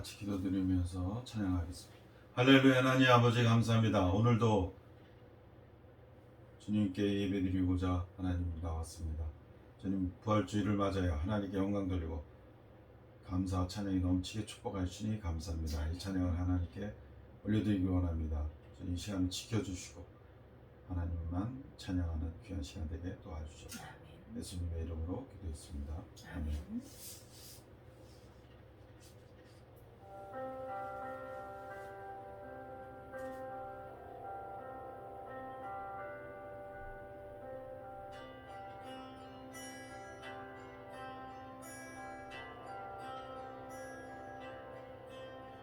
같이 기도드리면서 찬양하겠습니다. 할렐루야. 하나님 아버지 감사합니다. 오늘도 주님께 예배드리고자 하나님 나왔습니다. 주님 부활주의를 맞아요. 하나님께 영광 돌리고 감사와 찬양이 넘치게 축복하시니 감사합니다. 이 찬양을 하나님께 올려드리기 원합니다. 주님 이 시간을 지켜주시고 하나님만 찬양하는 귀한 시간 되게 도와주시옵소서. 예수님의 이름으로 기도했습니다. 아멘.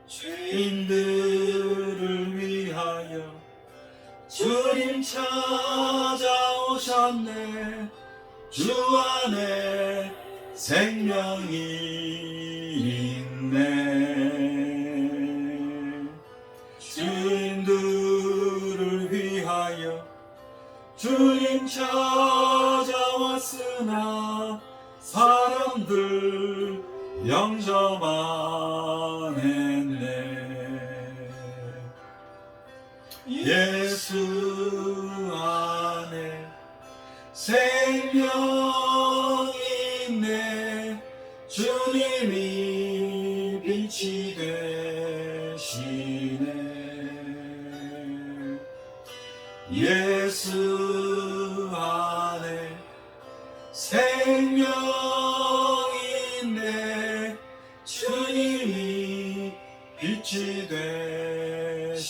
죄인들을 위하여 주님 찾아오셨네. 주 안에 생명이 있네. 죄인들을 위하여 주님 찾아왔으나 사람들 영접만 했네. 예수 안에 생명이 있네. 주님이 빛이 되시네. 예수 안에 생명이 있네. 주님이 빛이 되시네.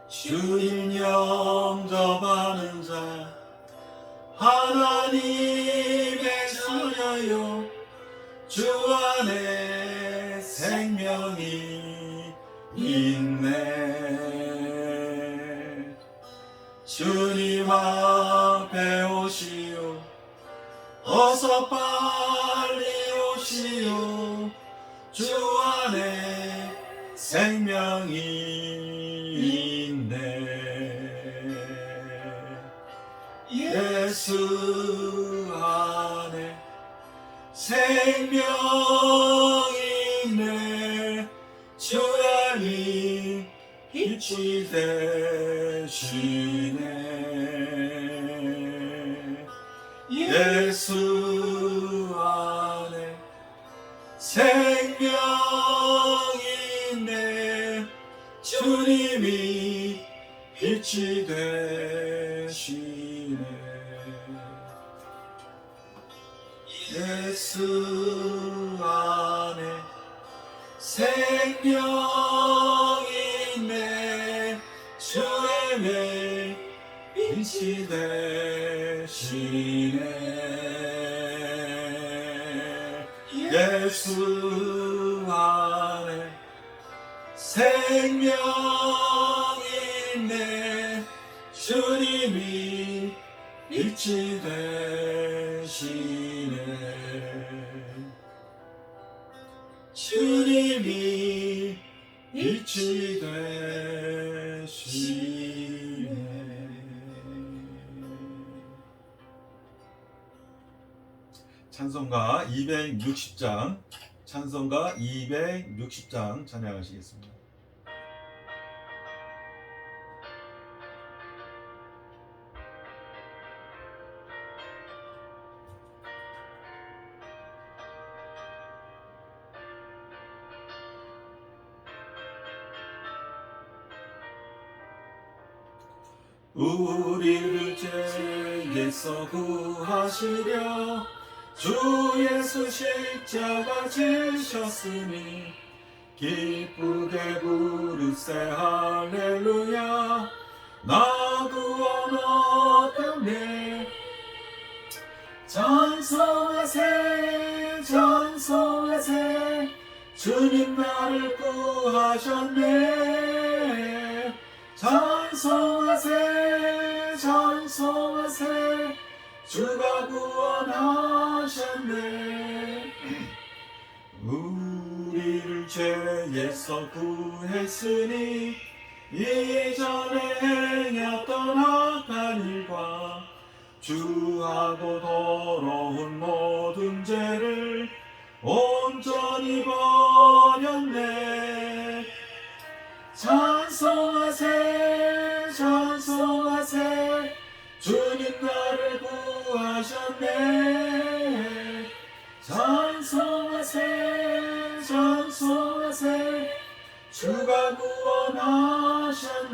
주님 영접하는 자 하나님의 자녀요. 주 안에 생명이 있네. 주님 앞에 오시오. 어서 빨리 오시오. 주 안에 생명이 있네. 예수 안에 생명이 있네. 주님이 빛이 되시네. 예수 안에 생명이 있네. 주님이 빛이 되시네. 예수 안에 생명이 있네. 주님의 빛이 되시네. 예수 안에 생명이 있네. 주님이 빛이 되시네. 주님이 빛이 되시네. 찬송가 260장, 찬송가 260장 찬양하시겠습니다. 우리를 죄에서 구하시려 주 예수 십자가 지셨으니 기쁘게 부르세 할렐루야. 나 구원 얻었네. 찬송하세 찬송하세. 주님 나를 구하셨네. 찬송하세 찬송하세. 주가 구원하셨네. 우리를 죄에서 구했으니 이전에 행했던 악한 일과 주하고 더러운 모든 죄를 온전히 버렸네. 찬송하세 찬송하세 주님 나를 구하셨네. 찬송하세 찬송하세 주가 구원하셨네.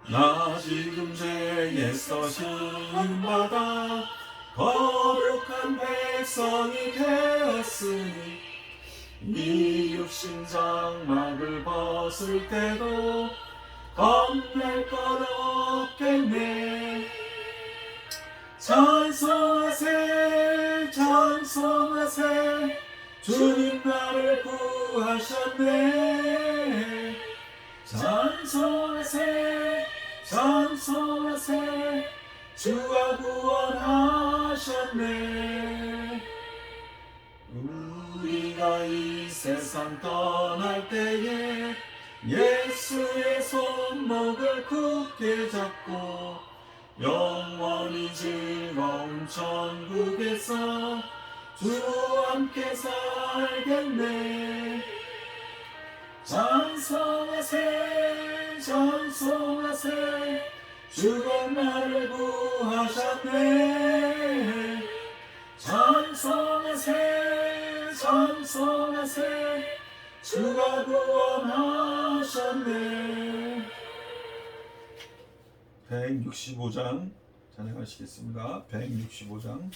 나 지금 죄에서 시험받아 거룩한 백성이 되었으니 이 육신 장막을 벗을 때도 겁낼 것 없겠네. 찬송하세 찬송하세 주님 나를 구하셨네. 찬송하세 찬송하세 주가 구원하셨네. 우리가 이 세상 떠날 때에 예수의 손목을 굳게 잡고 영원히 즐거운 천국에서 주와 함께 살겠네. 찬송하세 찬송하세 주가 나를 구하셨네. 찬송하세 찬송하세 주가 구원하셨네. 165장 찬양하시겠습니다. 165장.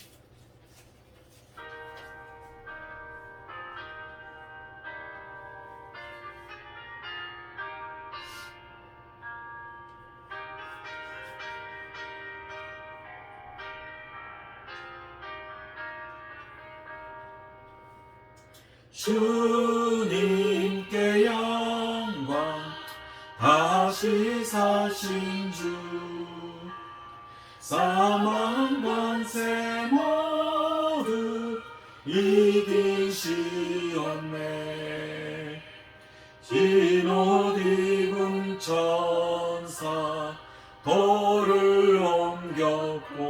주님께 영광 다시 사신 주 사망 권세 모두 이기시었네. 흰 옷 입은 천사 돌을 옮겼고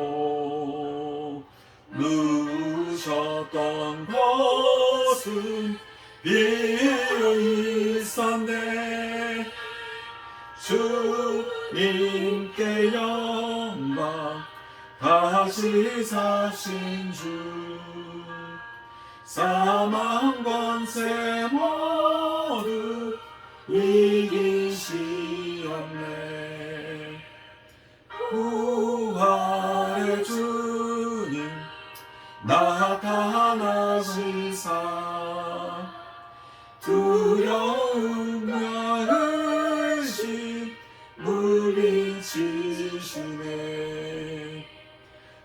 누우셨던 곳은 비어있었네. 주님께 영광 다시 사신 주 사망 권세 모두 이기시었네. 부활의 주님 나타나시사 두려움과 의심 물리치시네.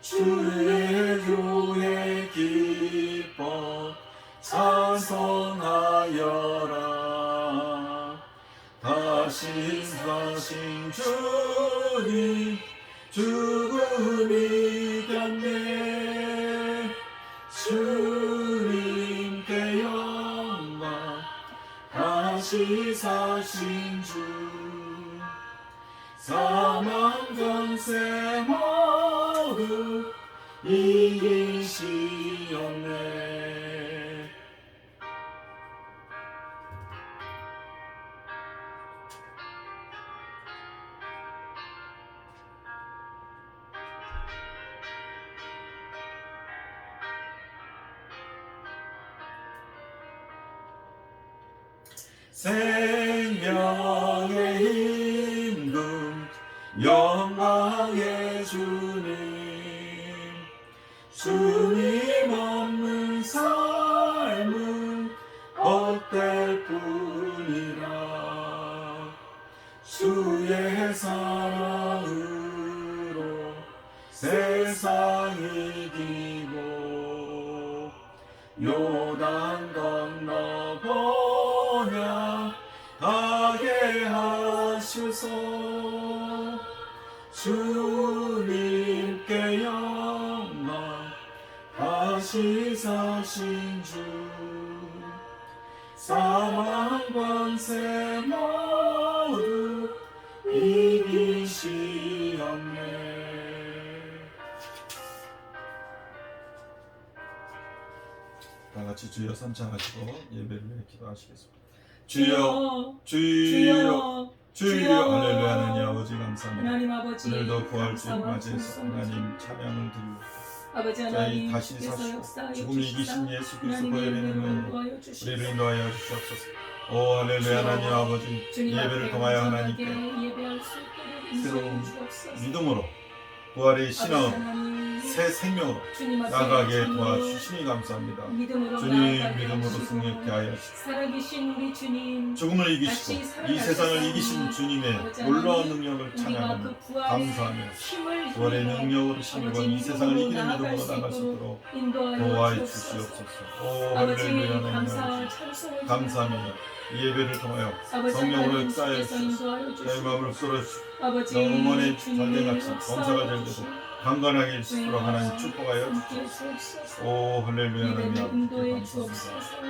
주의 교회 기뻐 찬송하여라. 다시 사신 주님 죽음이 이겼네. 주님께 영광 다시 사신 주 사망 권세 모두 이기시었네. 생명의 힘금 영광의 주님 주님 없는 삶은 헛될 뿐이라. 주의 사랑으로 세상 이기고 요단 건너 보냐 가게 하시소. 주님께 영광 다시 사신 주 사망 권세 모두 이기시었네. 다같이 주여 선창하시고 예배를 위해 기도하시겠습니다. 주여 주여 주여. 할렐루야. 하나님 아버지 감사합니다. 하나님 아버지 오늘도 부활주일 맞이해서 하나님 찬양을 드리고 아버지 저희 하나님 다시 께서 사시고 죽음을 이기신 예수 그리스도 보혈의 능력으로 우리를 주시옵소서. 인도하여 주시옵소서. 오 할렐루야. 하나님 아버지 예배를 통하여 하나님께 예배할 수 있도록 새로운 인도해 주옵소서. 믿음으로 부활의 신앙 아버지 하나님, 새 생명으로 주님 앞에 나가게 참으로 도와주시니 감사합니다. 믿음으로 주님 나아가게 믿음으로 하시고 승리케 하여 주시고 살아계신 우리 주님 죽음을 이기시고 이 세상을 이기신 주님의 놀라운 능력을 우리가 찬양하며 그 부활의 감사하며 힘을 부활의 힘입어 능력으로 힘입어 이 세상을 이기는 믿음으로 나아갈 수 나갈 수 있도록 있도록 인도하여 도와해 주옵소서. 주시옵소서. 오 아버지 할렐루야. 하나님 감사와 아버지 찬송을 감사합니다. 이 예배를 통하여 아버지 성령으로 하나님 역사하여 주께서 주시옵소서. 인도하여 저희 주시옵소서. 마음을 쏠어주시고 아버지 영혼의 주님의 전쟁같이 역사하여 검사가 될 때도 주시옵소서. 강건하게 해주시도록 하나님 축복하여 함께 주시옵소서. 주옵소서. 오 할렐루야. 하나님 예배를 아버지 인도해 감사합니다. 주옵소서.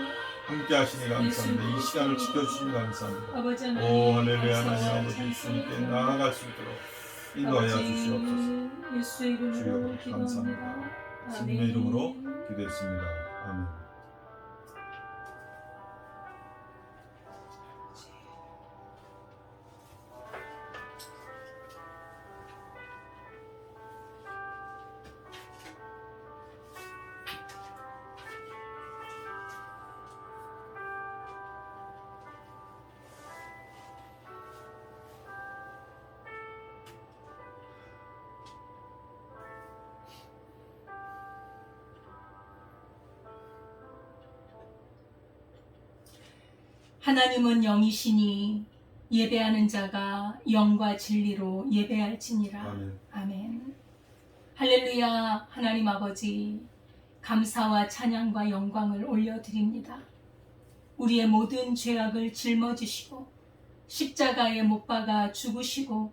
함께 하시니 감사합니다. 이 시간을 지켜주시니 감사합니다. 아버지 오 하나님 할렐루야. 하나님 감사와 아버지 찬송을 주님께 드립니다. 나아갈 수 있도록 인도하여 주시옵소서. 예수의 이름으로 주여 기도합니다. 감사합니다. 주님의 아멘. 이름으로 기도했습니다. 아멘. 하나님은 영이시니 예배하는 자가 영과 진리로 예배할지니라. 아멘. 아멘. 할렐루야. 하나님 아버지 감사와 찬양과 영광을 올려드립니다. 우리의 모든 죄악을 짊어지시고 십자가에 못 박아 죽으시고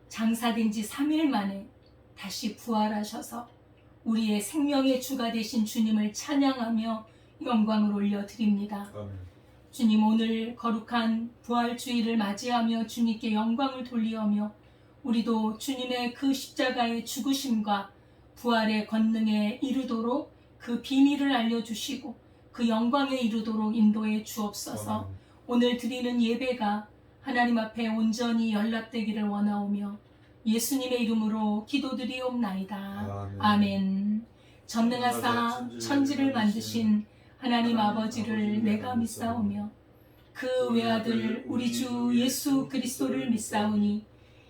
장사된 지 3일 만에 다시 부활하셔서 우리의 생명의 주가 되신 주님을 찬양하며 영광을 올려드립니다. 아멘. 주님, 오늘 거룩한 부활주의를 맞이하며 주님께 영광을 돌리며 우리도 주님의 그 십자가의 죽으심과 부활의 권능에 이르도록 그 비밀을 알려주시고 그 영광에 이르도록 인도해 주옵소서. 아멘. 오늘 드리는 예배가 하나님 앞에 온전히 연락되기를 원하오며 예수님의 이름으로 기도드리옵나이다. 아멘. 전능하사 천지를 만드신 하나님 아버지를 내가 믿사오며 그 외아들 우리 주 예수 그리스도를 믿사오니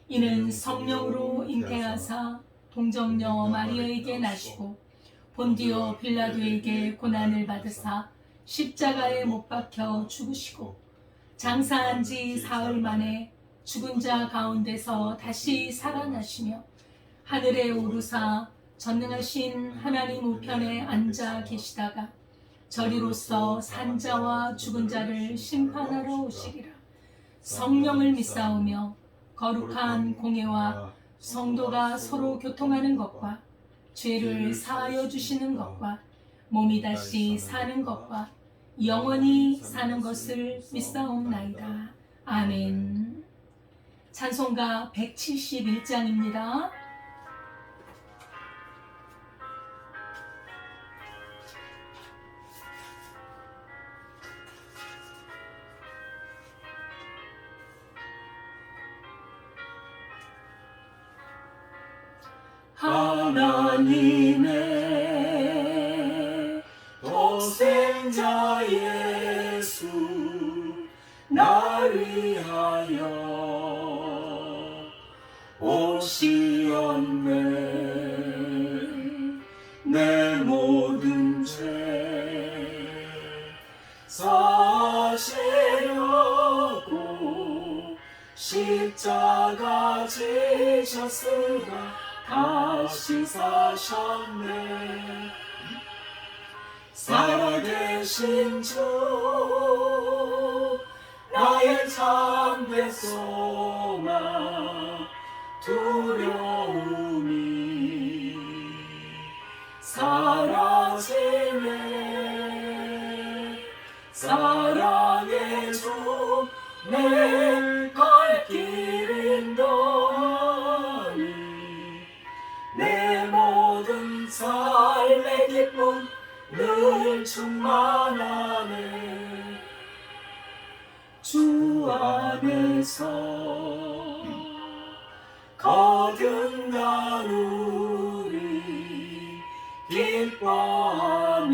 이는 성령으로 잉태하사 동정녀 마리아에게 나시고 본디오 빌라도에게 고난을 받으사 십자가에 못 박혀 죽으시고 장사한 지 사흘 만에 죽은 자 가운데서 다시 살아나시며 하늘에 오르사 전능하신 하나님 우편에 앉아 계시다가 저리로서 산자와 죽은 자를 심판하러 오시리라. 성령을 믿사오며 거룩한 공예와 성도가 서로 교통하는 것과 죄를 사하여 주시는 것과 몸이 다시 사는 것과 영원히 사는 것을 믿사옵나이다. 아멘. 찬송가 171장입니다. 하나님의 독생자 예수 날 위하여 오시었네. 내 모든 죄 사시려고 십자가 지셨으나 다시 사셨네. 살아계신 주 나의 참된 소망 두려움이 사라지네. 사랑의 주 내 갈 길은 너니 내 모든 삶의 기쁨 늘 충만하네. 주 안에서 거듭난 우리 기뻐하며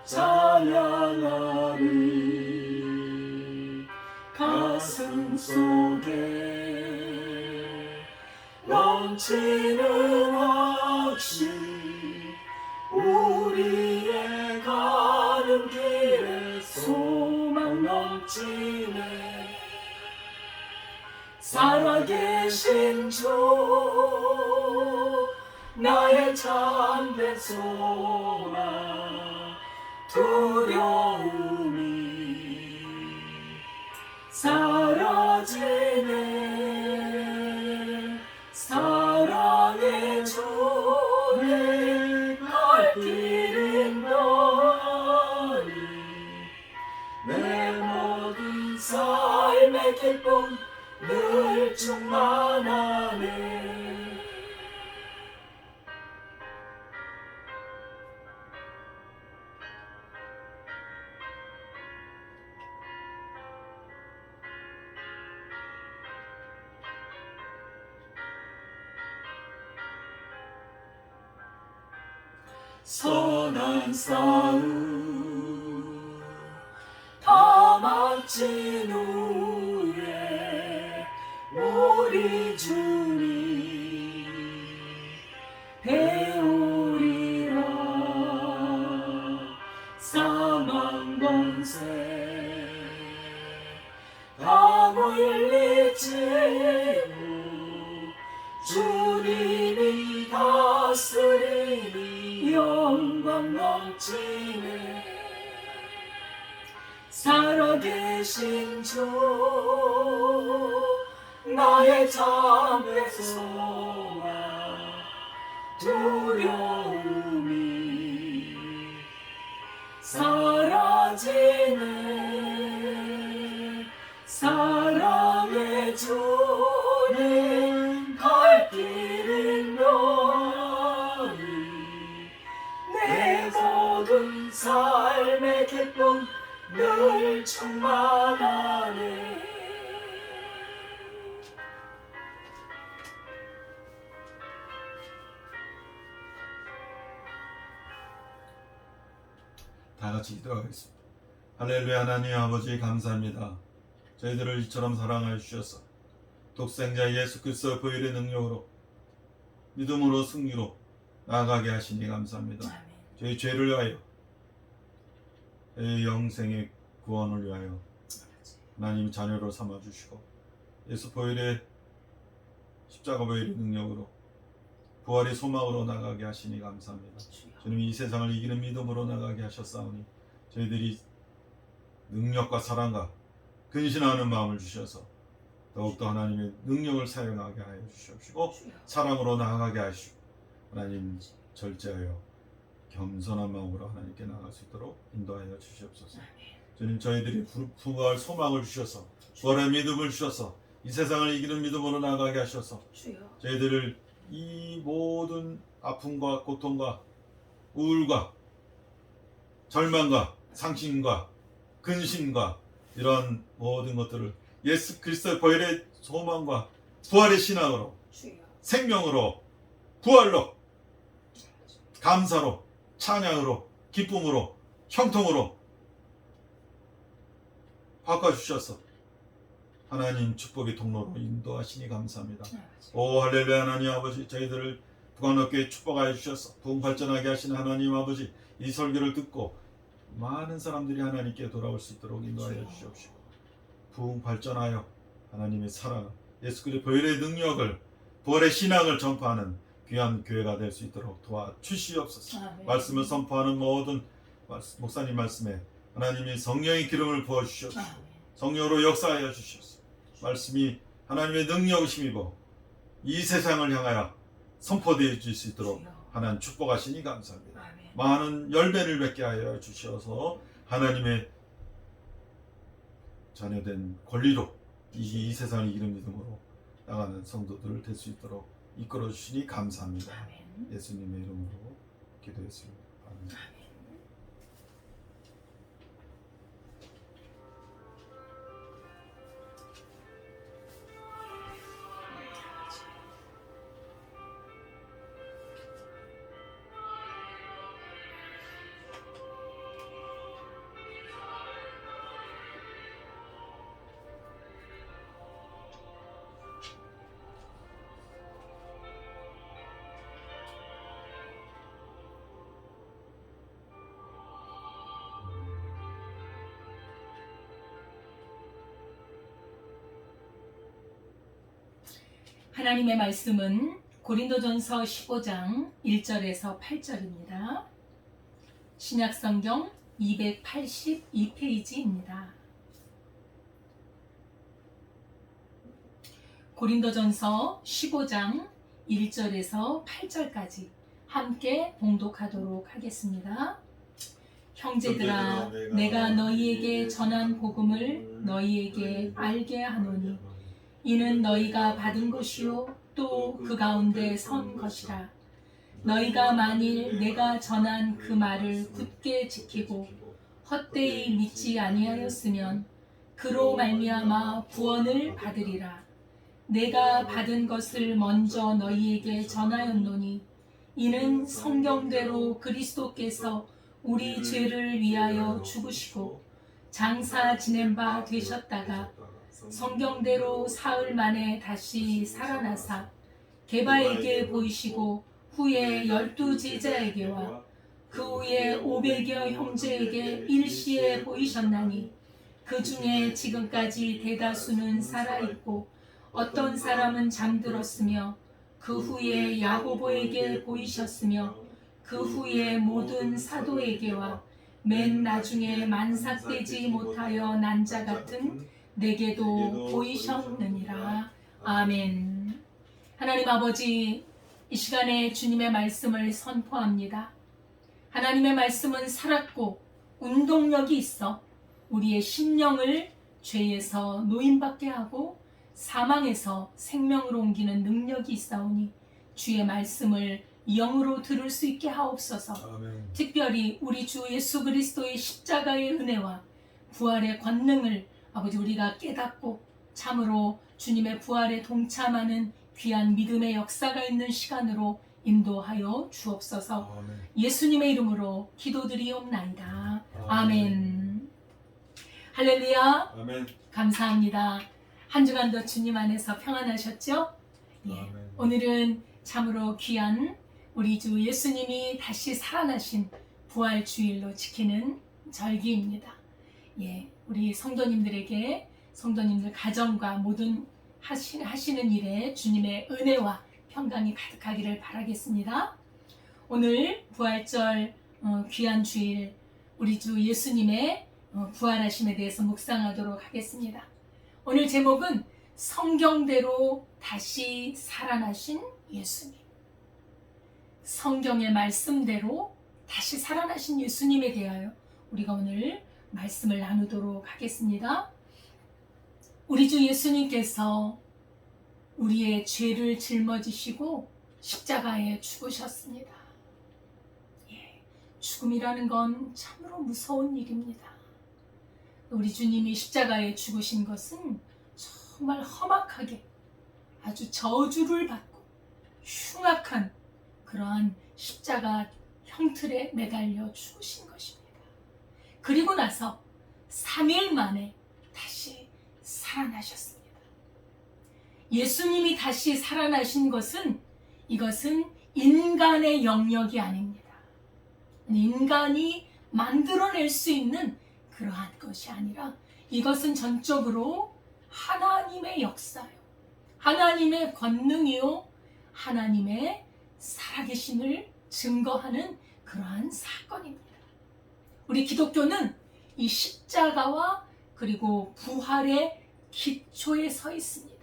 찬양하리. 가슴 속에 넘치는 확신 우리의 가는 길에 소망 넘치네. 살아계신 주 나의 참된 소망 두려움이 사라지네. 사랑의 주 내 갈 길은 너니 내 모든 삶의 기쁨 늘 충만하네. 선한 싸움 다 마친 후에 우리 주님 배우리라. 사망 권세 다 물리치고 주님이 다스리니 영광 넘치네. 살아계신 주 나의 참된 소망 두려움이 사라지네. 사랑의 주님 갈 길은 너니 내 모든 삶의 기쁨 늘 충만하네. 다 같이 기도하겠습니다. 할렐루야. 하나님 아버지 감사합니다. 저희들을 이처럼 사랑하여 주셔서 독생자 예수 그리스도의 보혈의 능력으로 믿음으로 승리로 나아가게 하시니 감사합니다. 아멘. 저희 죄를 위하여 저희 영생의 구원을 위하여 하나님 자녀로 삼아주시고 예수 보혈의 십자가 보혈의 능력으로 부활의 소망으로 나가게 하시니 감사합니다. 주님 이 세상을 이기는 믿음으로 나가게 하셨사오니 저희들이 능력과 사랑과 근신하는 마음을 주셔서 더욱더 하나님의 능력을 사용하게 하여 주시옵시고 사랑으로 나아가게 하시고 하나님 절제하여 겸손한 마음으로 하나님께 나아갈 수 있도록 인도하여 주시옵소서. 주님 저희들이 부활 소망을 주셔서 부활의 믿음을 주셔서 이 세상을 이기는 믿음으로 나아가게 하셔서 저희들을 이 모든 아픔과 고통과 우울과 절망과 상심과 근심과 이런 모든 것들을 예수 그리스도의 보혈의 소망과 부활의 신앙으로 생명으로 부활로 감사로 찬양으로 기쁨으로 형통으로 바꿔주셔서 하나님 축복의 통로로 인도하시니 감사합니다. 오 할렐루야. 하나님 아버지 저희들을 부강 높게 축복하여 주셔서 부흥 발전하게 하시는 하나님 아버지 이 설교를 듣고 많은 사람들이 하나님께 돌아올 수 있도록 인도하여 주시옵시고 부흥 발전하여 하나님의 사랑, 예수 그리스도의 보혈의 능력을, 부활의 신앙을 전파하는 귀한 교회가 될 수 있도록 도와주시옵소서. 아멘. 말씀을 선포하는 모든 목사님 말씀에 하나님이 성령의 기름을 부어주시옵소서. 아멘. 성령으로 역사하여 주시옵소서. 말씀이 하나님의 능력을 힘입어 이 세상을 향하여 선포되어 줄 수 있도록 주여. 하나님 축복하시니 감사합니다. 아멘. 많은 열매를 맺게 하여 주셔서 하나님의 자녀된 권리로 이 세상을 이기는 믿음으로 나가는 성도들 될 수 있도록 이끌어 주시니 감사합니다. 아멘. 예수님의 이름으로 기도했습니다. 아멘. 하나님의 말씀은 고린도전서 15장 1절에서 8절입니다. 신약성경 282페이지입니다. 고린도전서 15장 1절에서 8절까지 함께 봉독하도록 하겠습니다. 형제들아, 내가 너희에게 전한 복음을 너희에게 알게 하노니 이는 너희가 받은 것이요 또 그 가운데 선 것이라. 너희가 만일 내가 전한 그 말을 굳게 지키고 헛되이 믿지 아니하였으면 그로 말미암아 구원을 받으리라. 내가 받은 것을 먼저 너희에게 전하였노니 이는 성경대로 그리스도께서 우리 죄를 위하여 죽으시고 장사 지낸 바 되셨다가 성경대로 사흘 만에 다시 살아나사 게바에게 보이시고 후에 12 제자에게와 그 후에 500여 형제에게 일시에 보이셨나니 그 중에 지금까지 대다수는 살아있고 어떤 사람은 잠들었으며 그 후에 야고보에게 보이셨으며 그 후에 모든 사도에게와 맨 나중에 만삭되지 못하여 난 자 같은 내게도 보이셨느니라. 아멘. 하나님 아버지, 이 시간에 주님의 말씀을 선포합니다. 하나님의 말씀은 살았고 운동력이 있어 우리의 심령을 죄에서 노임받게 하고 사망에서 생명으로 옮기는 능력이 있사오니 주의 말씀을 영으로 들을 수 있게 하옵소서. 아멘. 특별히 우리 주 예수 그리스도의 십자가의 은혜와 부활의 권능을 아버지 우리가 깨닫고 참으로 주님의 부활에 동참하는 귀한 믿음의 역사가 있는 시간으로 인도하여 주옵소서. 아멘. 예수님의 이름으로 기도드리옵나이다. 아멘. 할렐루야. 아멘. 감사합니다. 한 주간도 주님 안에서 평안하셨죠? 예. 아멘. 오늘은 참으로 귀한 우리 주 예수님이 다시 살아나신 부활 주일로 지키는 절기입니다. 예, 우리 성도님들에게 성도님들 가정과 모든 하시는 일에 주님의 은혜와 평강이 가득하기를 바라겠습니다. 오늘 부활절 귀한 주일 우리 주 예수님의 부활하심에 대해서 묵상하도록 하겠습니다. 오늘 제목은 성경대로 다시 살아나신 예수님. 성경의 말씀대로 다시 살아나신 예수님에 대하여 우리가 오늘 말씀을 나누도록 하겠습니다. 우리 주 예수님께서 우리의 죄를 짊어지시고 십자가에 죽으셨습니다. 예, 죽음이라는 건 참으로 무서운 일입니다. 우리 주님이 십자가에 죽으신 것은 정말 험악하게 아주 저주를 받고 흉악한 그러한 십자가 형틀에 매달려 죽으신 것입니다. 그리고 나서 3일 만에 다시 살아나셨습니다. 예수님이 다시 살아나신 것은 이것은 인간의 영역이 아닙니다. 인간이 만들어낼 수 있는 그러한 것이 아니라 이것은 전적으로 하나님의 역사요, 하나님의 권능이요, 하나님의 살아계심을 증거하는 그러한 사건입니다. 우리 기독교는 이 십자가와 그리고 부활의 기초에 서 있습니다.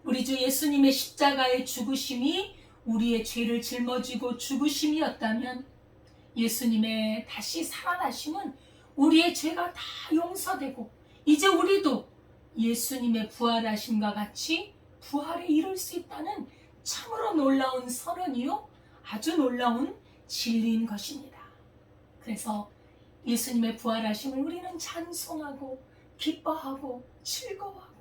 우리 주 예수님의 십자가의 죽으심이 우리의 죄를 짊어지고 죽으심이었다면, 예수님의 다시 살아나심은 우리의 죄가 다 용서되고 이제 우리도 예수님의 부활하심과 같이 부활에 이룰 수 있다는 참으로 놀라운 선언이요, 아주 놀라운 진리인 것입니다. 그래서 예수님의 부활하심을 우리는 찬송하고 기뻐하고 즐거워하고,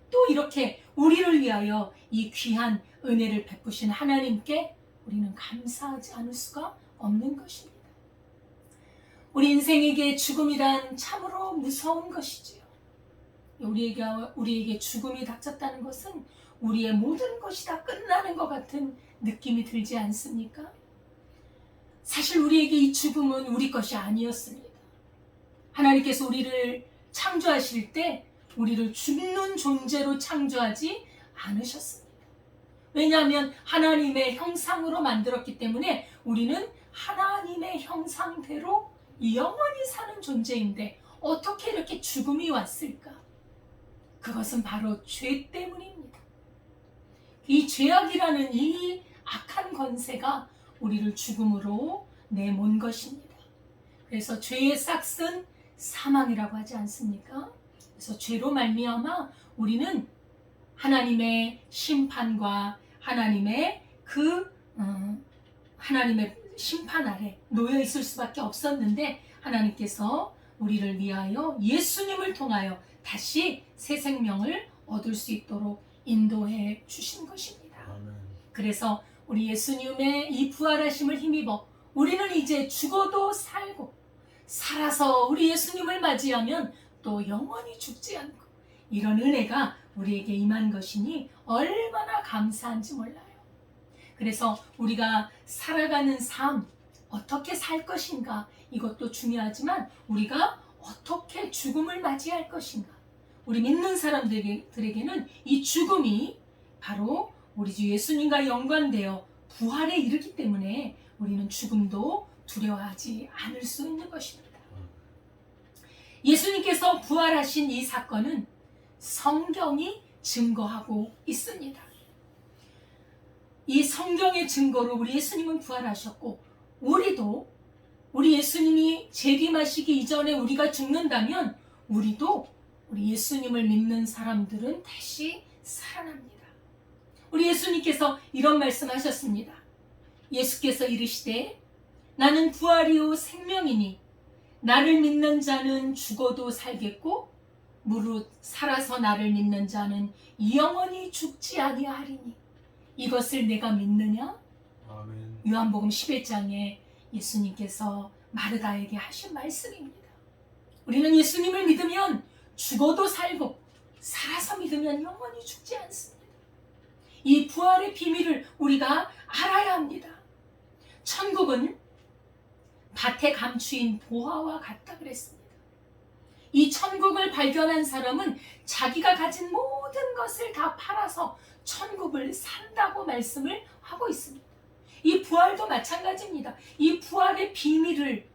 또 이렇게 우리를 위하여 이 귀한 은혜를 베푸신 하나님께 우리는 감사하지 않을 수가 없는 것입니다. 우리 인생에게 죽음이란 참으로 무서운 것이지요. 우리에게 죽음이 닥쳤다는 것은 우리의 모든 것이 다 끝나는 것 같은 느낌이 들지 않습니까? 사실 우리에게 이 죽음은 우리 것이 아니었습니다. 하나님께서 우리를 창조하실 때 우리를 죽는 존재로 창조하지 않으셨습니다. 왜냐하면 하나님의 형상으로 만들었기 때문에 우리는 하나님의 형상대로 영원히 사는 존재인데 어떻게 이렇게 죽음이 왔을까? 그것은 바로 죄 때문입니다. 이 죄악이라는 이 악한 권세가 우리를 죽음으로 내몬 것입니다. 그래서 죄의 싹은 사망이라고 하지 않습니까? 그래서 죄로 말미암아 우리는 하나님의 심판과 하나님의 하나님의 심판 아래 놓여 있을 수밖에 없었는데, 하나님께서 우리를 위하여 예수님을 통하여 다시 새 생명을 얻을 수 있도록 인도해 주신 것입니다. 아멘. 그래서 우리 예수님의 이 부활하심을 힘입어 우리는 이제 죽어도 살고, 살아서 우리 예수님을 맞이하면 또 영원히 죽지 않고, 이런 은혜가 우리에게 임한 것이니 얼마나 감사한지 몰라요. 그래서 우리가 살아가는 삶, 어떻게 살 것인가, 이것도 중요하지만 우리가 어떻게 죽음을 맞이할 것인가, 우리 믿는 사람들에게는 이 죽음이 바로 우리 주 예수님과 연관되어 부활에 이르기 때문에 우리는 죽음도 두려워하지 않을 수 있는 것입니다. 예수님께서 부활하신 이 사건은 성경이 증거하고 있습니다. 이 성경의 증거로 우리 예수님은 부활하셨고, 우리도 우리 예수님이 재림하시기 이전에 우리가 죽는다면 우리도 우리 예수님을 믿는 사람들은 다시 살아납니다. 우리 예수님께서 이런 말씀하셨습니다. 예수께서 이르시되 나는 부활이요 생명이니 나를 믿는 자는 죽어도 살겠고 무릇 살아서 나를 믿는 자는 영원히 죽지 아니하리니 이것을 내가 믿느냐? 아멘. 요한복음 11장에 예수님께서 마르다에게 하신 말씀입니다. 우리는 예수님을 믿으면 죽어도 살고 살아서 믿으면 영원히 죽지 않습니다. 이 부활의 비밀을 우리가 알아야 합니다. 천국은 밭에 감추인 보화와 같다 그랬습니다. 이 천국을 발견한 사람은 자기가 가진 모든 것을 다 팔아서 천국을 산다고 말씀을 하고 있습니다. 이 부활도 마찬가지입니다. 이 부활의 비밀을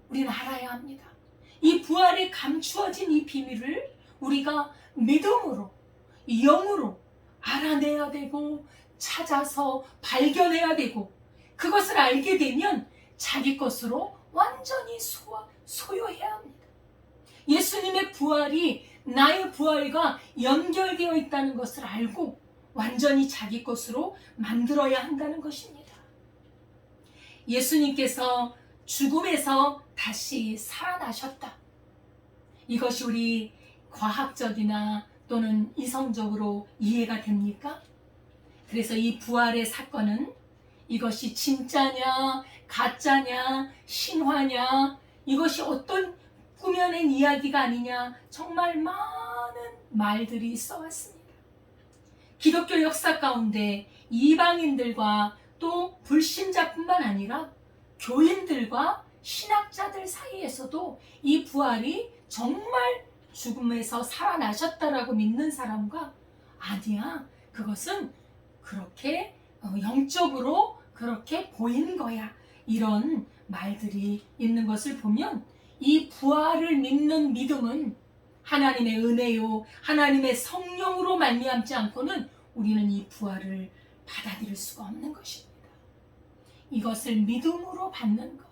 우리는 알아야 합니다. 이 부활에 감추어진 이 비밀을 우리가 믿음으로, 영으로 알아내야 되고 찾아서 발견해야 되고, 그것을 알게 되면 자기 것으로 완전히 소유해야 합니다. 예수님의 부활이 나의 부활과 연결되어 있다는 것을 알고 완전히 자기 것으로 만들어야 한다는 것입니다. 예수님께서 죽음에서 다시 살아나셨다. 이것이 우리 과학적이나 또는 이성적으로 이해가 됩니까? 그래서 이 부활의 사건은 이것이 진짜냐, 가짜냐, 신화냐, 이것이 어떤 꾸며낸 이야기가 아니냐, 정말 많은 말들이 써왔습니다. 기독교 역사 가운데 이방인들과 또 불신자뿐만 아니라 교인들과 신학자들 사이에서도 이 부활이 정말 죽음에서 살아나셨다라고 믿는 사람과 아니야, 그것은 그렇게 영적으로 그렇게 보이는 거야, 이런 말들이 있는 것을 보면 이 부활을 믿는 믿음은 하나님의 은혜요, 하나님의 성령으로 말미암지 않고는 우리는 이 부활을 받아들일 수가 없는 것입니다. 이것을 믿음으로 받는 것,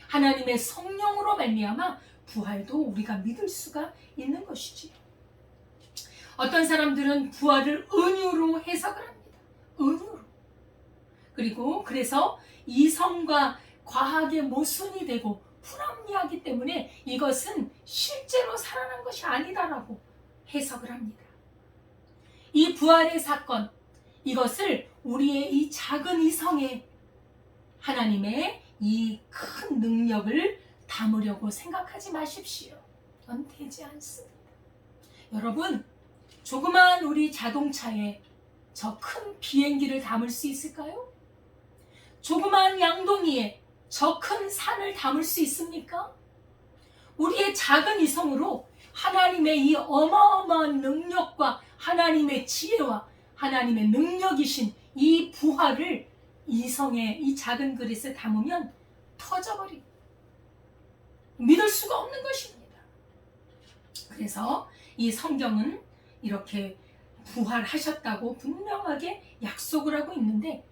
하나님의 성령으로 말미암아 부활도 우리가 믿을 수가 있는 것이지요. 어떤 사람들은 부활을 은유로 해석을 합니다. 은유로. 그리고 그래서 이성과 과학의 모순이 되고 불합리하기 때문에 이것은 실제로 살아난 것이 아니다라고 해석을 합니다. 이 부활의 사건, 이것을 우리의 이 작은 이성에 하나님의 이 큰 능력을 담으려고 생각하지 마십시오. 그건 되지 않습니다. 여러분, 조그만 우리 자동차에 저 큰 비행기를 담을 수 있을까요? 조그만 양동이에 저 큰 산을 담을 수 있습니까? 우리의 작은 이성으로 하나님의 이 어마어마한 능력과 하나님의 지혜와 하나님의 능력이신 이 부활을 이성의 이 작은 그릇에 담으면 터져버립니다. 믿을 수가 없는 것입니다. 그래서 이 성경은 이렇게 부활하셨다고 분명하게 약속을 하고 있는데,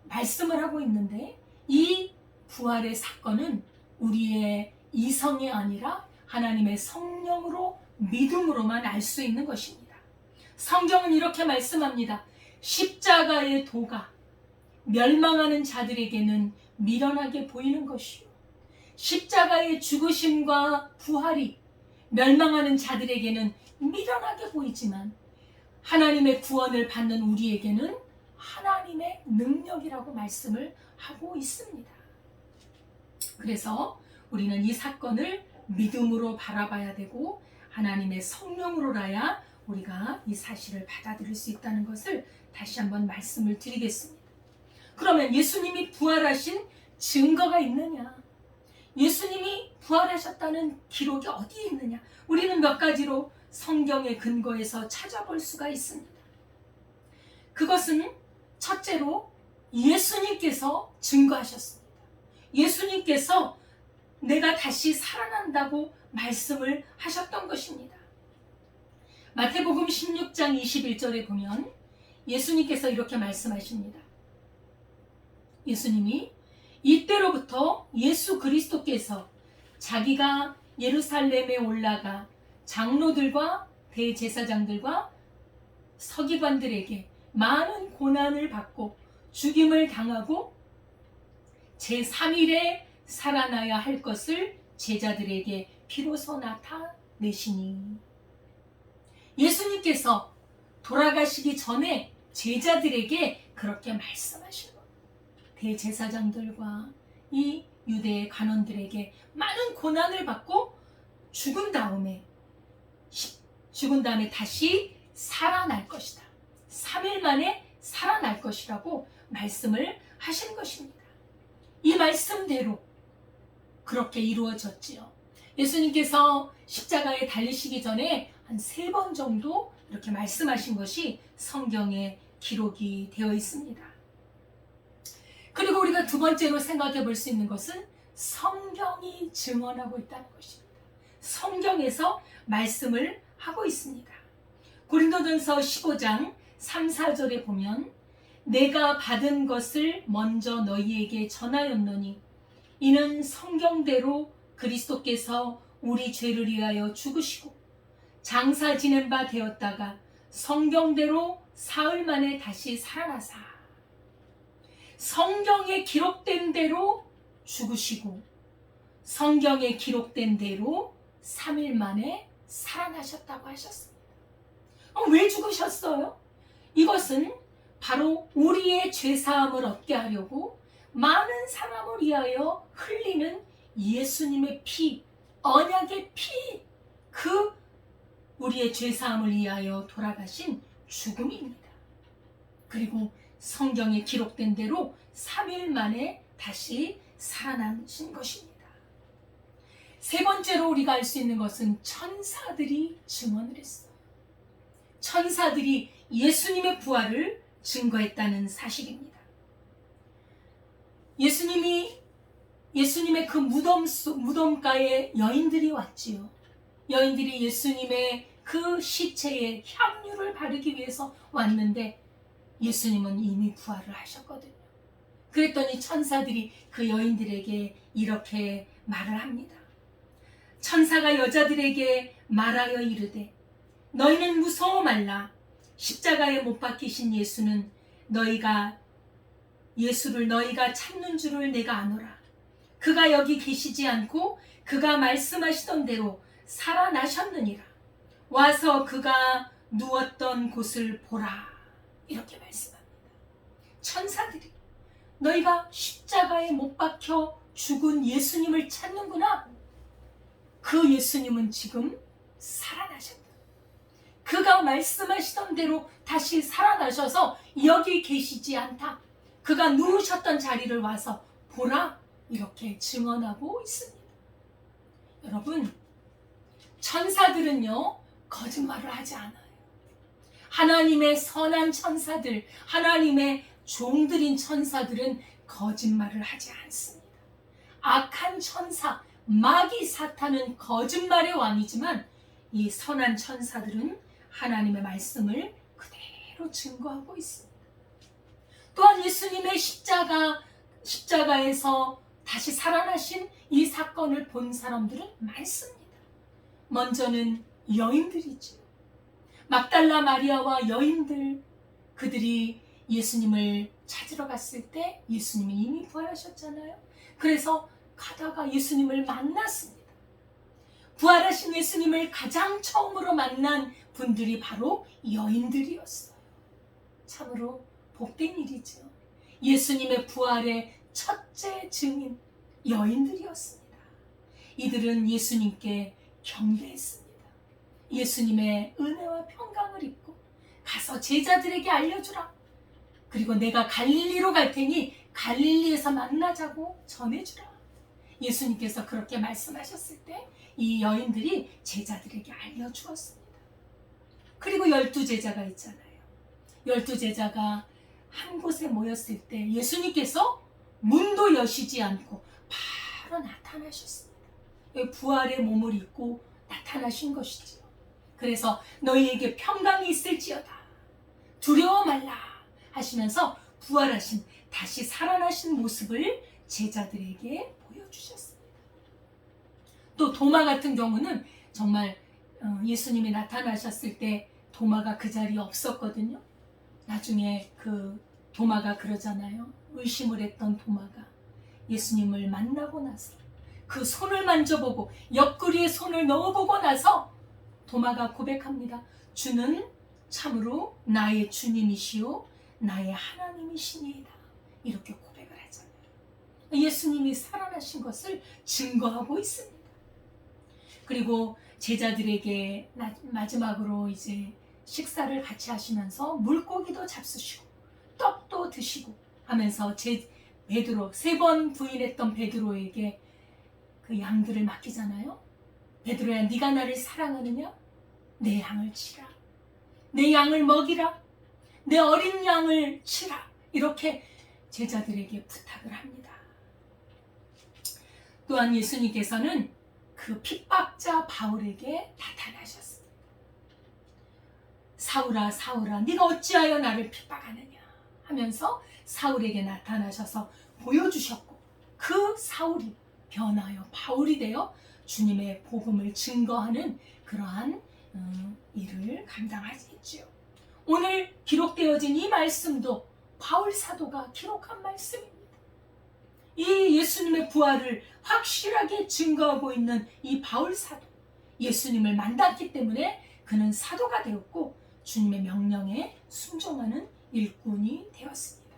말씀을 하고 있는데, 이 부활의 사건은 우리의 이성이 아니라 하나님의 성령으로 믿음으로만 알 수 있는 것입니다. 성경은 이렇게 말씀합니다. 십자가의 도가 멸망하는 자들에게는 미련하게 보이는 것이요, 십자가의 죽으심과 부활이 멸망하는 자들에게는 미련하게 보이지만 하나님의 구원을 받는 우리에게는 하나님의 능력이라고 말씀을 하고 있습니다. 그래서 우리는 이 사건을 믿음으로 바라봐야 되고 하나님의 성령으로라야 우리가 이 사실을 받아들일 수 있다는 것을 다시 한번 말씀을 드리겠습니다. 그러면 예수님이 부활하신 증거가 있느냐? 예수님이 부활하셨다는 기록이 어디에 있느냐? 우리는 몇 가지로 성경의 근거에서 찾아볼 수가 있습니다. 그것은 첫째로 예수님께서 증거하셨습니다. 예수님께서 내가 다시 살아난다고 말씀을 하셨던 것입니다. 마태복음 16장 21절에 보면 예수님께서 이렇게 말씀하십니다. 예수님이 이때로부터 예수 그리스도께서 자기가 예루살렘에 올라가 장로들과 대제사장들과 서기관들에게 많은 고난을 받고 죽임을 당하고 제3일에 살아나야 할 것을 제자들에게 비로소 나타내시니, 예수님께서 돌아가시기 전에 제자들에게 그렇게 말씀하신 것. 대제사장들과 이 유대의 관원들에게 많은 고난을 받고 죽은 다음에 다시 살아날 것이다. 3일 만에 살아날 것이라고 말씀을 하신 것입니다. 이 말씀대로 그렇게 이루어졌지요. 예수님께서 십자가에 달리시기 전에 한 3번 정도 이렇게 말씀하신 것이 성경에 기록이 되어 있습니다. 그리고 우리가 두 번째로 생각해 볼 수 있는 것은 성경이 증언하고 있다는 것입니다. 성경에서 말씀을 하고 있습니다. 고린도전서 15장 3, 4절에 보면 내가 받은 것을 먼저 너희에게 전하였노니 이는 성경대로 그리스도께서 우리 죄를 위하여 죽으시고 장사 지낸 바 되었다가 성경대로 사흘 만에 다시 살아나사 성경에 기록된 대로 죽으시고 성경에 기록된 대로 3일 만에 살아나셨다고 하셨습니다. 왜 죽으셨어요? 이것은 바로 우리의 죄사함을 얻게 하려고 많은 사람을 위하여 흘리는 예수님의 피, 언약의 피, 그 우리의 죄사함을 위하여 돌아가신 죽음입니다. 그리고 성경에 기록된 대로 3일 만에 다시 살아나신 것입니다. 세 번째로 우리가 알 수 있는 것은 천사들이 증언을 했어요. 천사들이 예수님의 부활을 증거했다는 사실입니다. 예수님의 그 무덤가에 여인들이 왔지요. 여인들이 예수님의 그 시체에 향유를 바르기 위해서 왔는데 예수님은 이미 부활을 하셨거든요. 그랬더니 천사들이 그 여인들에게 이렇게 말을 합니다. 천사가 여자들에게 말하여 이르되 너희는 무서워 말라. 십자가에 못 박히신 예수를 너희가 찾는 줄을 내가 아노라. 그가 여기 계시지 않고 그가 말씀하시던 대로 살아나셨느니라. 와서 그가 누웠던 곳을 보라. 이렇게 말씀합니다. 천사들이 너희가 십자가에 못 박혀 죽은 예수님을 찾는구나. 그 예수님은 지금 살아나셨다. 그가 말씀하시던 대로 다시 살아나셔서 여기 계시지 않다. 그가 누우셨던 자리를 와서 보라. 이렇게 증언하고 있습니다. 여러분, 천사들은요, 거짓말을 하지 않아요. 하나님의 선한 천사들, 하나님의 종들인 천사들은 거짓말을 하지 않습니다. 악한 천사, 마귀 사탄은 거짓말의 왕이지만 이 선한 천사들은 하나님의 말씀을 그대로 증거하고 있습니다. 또한 예수님의 십자가에서 다시 살아나신 이 사건을 본 사람들은 많습니다. 먼저는 여인들이죠. 막달라 마리아와 여인들, 그들이 예수님을 찾으러 갔을 때 예수님이 이미 부활하셨잖아요. 그래서 가다가 예수님을 만났습니다. 부활하신 예수님을 가장 처음으로 만난 분들이 바로 여인들이었어요. 참으로 복된 일이죠. 예수님의 부활의 첫째 증인 여인들이었습니다. 이들은 예수님께 경배했습니다. 예수님의 은혜와 평강을 입고 가서 제자들에게 알려주라. 그리고 내가 갈릴리로 갈 테니 갈릴리에서 만나자고 전해주라. 예수님께서 그렇게 말씀하셨을 때 이 여인들이 제자들에게 알려주었습니다. 그리고 12제자가 있잖아요. 12제자가 한 곳에 모였을 때 예수님께서 문도 여시지 않고 바로 나타나셨습니다. 부활의 몸을 입고 나타나신 것이지요. 그래서 너희에게 평강이 있을지어다. 두려워 말라 하시면서 부활하신, 다시 살아나신 모습을 제자들에게 보여주셨습니다. 또 도마 같은 경우는 정말 예수님이 나타나셨을 때 도마가 그 자리에 없었거든요. 나중에 그 도마가 그러잖아요. 의심을 했던 도마가 예수님을 만나고 나서 그 손을 만져보고 옆구리에 손을 넣어보고 나서 도마가 고백합니다. 주는 참으로 나의 주님이시오 나의 하나님이시니이다. 이렇게 고백을 하잖아요. 예수님이 살아나신 것을 증거하고 있습니다. 그리고 제자들에게 마지막으로 이제 식사를 같이 하시면서 물고기도 잡수시고 떡도 드시고 하면서 베드로, 3번 부인했던 베드로에게 그 양들을 맡기잖아요. 베드로야, 네가 나를 사랑하느냐? 내 양을 치라. 내 양을 먹이라. 내 어린 양을 치라. 이렇게 제자들에게 부탁을 합니다. 또한 예수님께서는 그 핍박자 바울에게 나타나셨습니다. 사울아, 사울아, 네가 어찌하여 나를 핍박하느냐 하면서 사울에게 나타나셔서 보여주셨고, 그 사울이 변하여 바울이 되어 주님의 복음을 증거하는 그러한 일을 감당하시지요. 오늘 기록되어진 이 말씀도 바울 사도가 기록한 말씀입니다. 이 예수님의 부활을 확실하게 증거하고 있는 이 바울 사도, 예수님을 만났기 때문에 그는 사도가 되었고 주님의 명령에 순종하는 일꾼이 되었습니다.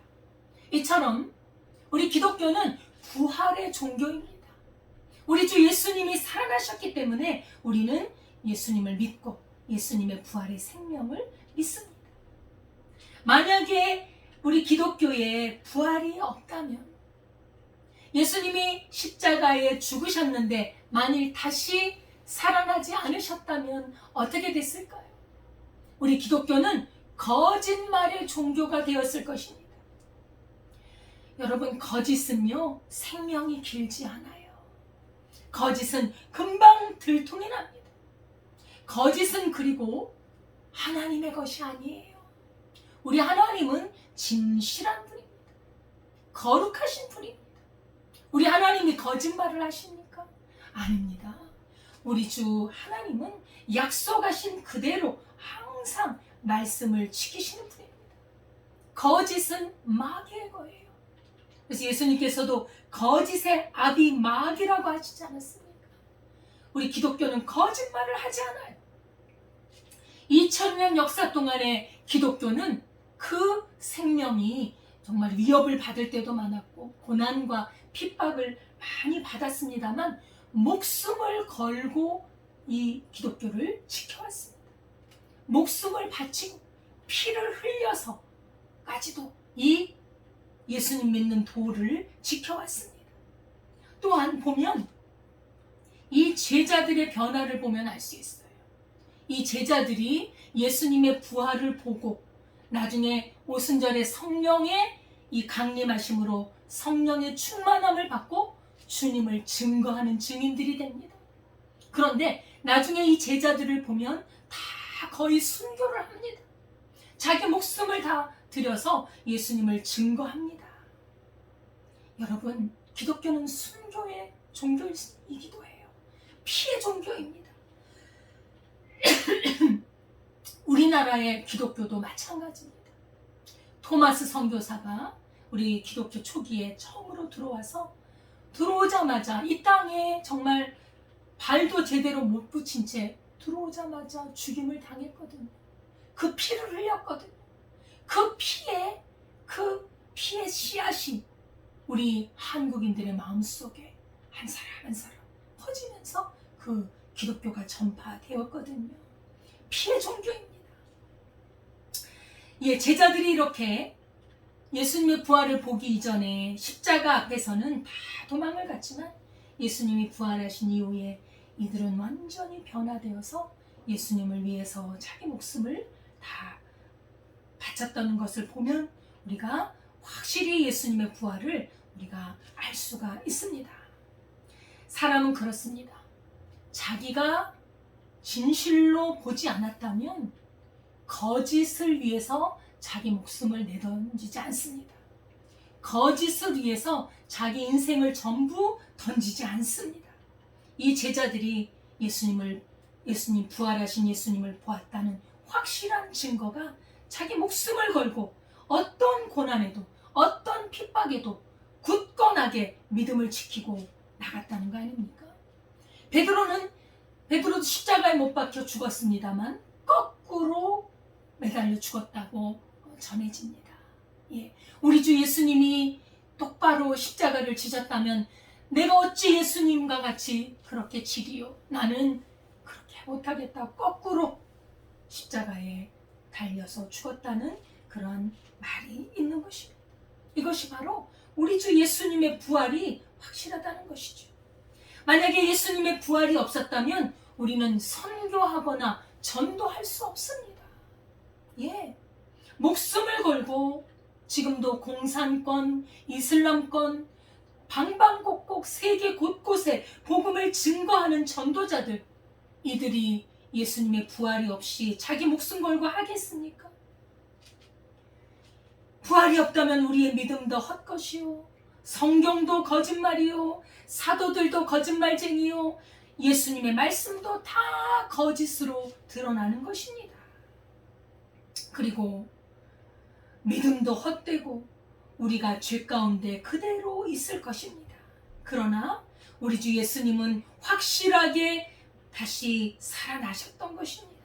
이처럼 우리 기독교는 부활의 종교입니다. 우리 주 예수님이 살아나셨기 때문에 우리는 예수님을 믿고 예수님의 부활의 생명을 믿습니다. 만약에 우리 기독교에 부활이 없다면, 예수님이 십자가에 죽으셨는데 만일 다시 살아나지 않으셨다면 어떻게 됐을까요? 우리 기독교는 거짓말의 종교가 되었을 것입니다. 여러분, 거짓은요, 생명이 길지 않아요. 거짓은 금방 들통이 납니다. 거짓은 그리고 하나님의 것이 아니에요. 우리 하나님은 진실한 분입니다. 거룩하신 분입니다. 우리 하나님이 거짓말을 하십니까? 아닙니다. 우리 주 하나님은 약속하신 그대로 항상 말씀을 지키시는 분입니다. 거짓은 마귀의 거예요. 그래서 예수님께서도 거짓의 아비 마귀라고 하시지 않았습니까? 우리 기독교는 거짓말을 하지 않아요. 2000년 역사 동안에 기독교는 그 생명이 정말 위협을 받을 때도 많았고 고난과 핍박을 많이 받았습니다만 목숨을 걸고 이 기독교를 지켜왔습니다. 목숨을 바치고 피를 흘려서까지도 이 예수님 믿는 도를 지켜왔습니다. 또한 보면 이 제자들의 변화를 보면 알 수 있어요. 이 제자들이 예수님의 부활을 보고 나중에 오순절에 성령의 이 강림하심으로 성령의 충만함을 받고 주님을 증거하는 증인들이 됩니다. 그런데 나중에 이 제자들을 보면 다 거의 순교를 합니다. 자기 목숨을 다 들여서 예수님을 증거합니다. 여러분, 기독교는 순교의 종교이기도 해요. 피의 종교입니다. 우리나라의 기독교도 마찬가지입니다. 토마스 선교사가 우리 기독교 초기에 처음으로 들어오자마자 이 땅에 정말 발도 제대로 못 붙인 채 들어오자마자 죽임을 당했거든요. 그 피를 흘렸거든요. 그 피의 씨앗이 우리 한국인들의 마음속에 한 사람 한 사람 퍼지면서 그 기독교가 전파되었거든요. 피의 종교입니다. 예, 제자들이 이렇게 예수님의 부활을 보기 이전에 십자가 앞에서는 다 도망을 갔지만 예수님이 부활하신 이후에 이들은 완전히 변화되어서 예수님을 위해서 자기 목숨을 다 바쳤다는 것을 보면 우리가 확실히 예수님의 부활을 우리가 알 수가 있습니다. 사람은 그렇습니다. 자기가 진실로 보지 않았다면 거짓을 위해서 자기 목숨을 내던지지 않습니다. 거짓을 위해서 자기 인생을 전부 던지지 않습니다. 이 제자들이 예수님 부활하신 예수님을 보았다는 확실한 증거가 자기 목숨을 걸고 어떤 고난에도 어떤 핍박에도 굳건하게 믿음을 지키고 나갔다는 거 아닙니까? 베드로도 십자가에 못 박혀 죽었습니다만 거꾸로 매달려 죽었다고 전해집니다. 예, 우리 주 예수님이 똑바로 십자가를 지셨다면 내가 어찌 예수님과 같이 그렇게 지리요? 나는 그렇게 못하겠다고 거꾸로 십자가에 달려서 죽었다는 그런 말이 있는 것입니다. 이것이 바로 우리 주 예수님의 부활이 확실하다는 것이죠. 만약에 예수님의 부활이 없었다면 우리는 선교하거나 전도할 수 없습니다. 예, 목숨을 걸고 지금도 공산권, 이슬람권, 방방곡곡 세계 곳곳에 복음을 증거하는 전도자들, 이들이 예수님의 부활이 없이 자기 목숨 걸고 하겠습니까? 부활이 없다면 우리의 믿음도 헛것이요, 성경도 거짓말이요, 사도들도 거짓말쟁이요, 예수님의 말씀도 다 거짓으로 드러나는 것입니다. 그리고 믿음도 헛되고 우리가 죄 가운데 그대로 있을 것입니다. 그러나 우리 주 예수님은 확실하게 다시 살아나셨던 것입니다.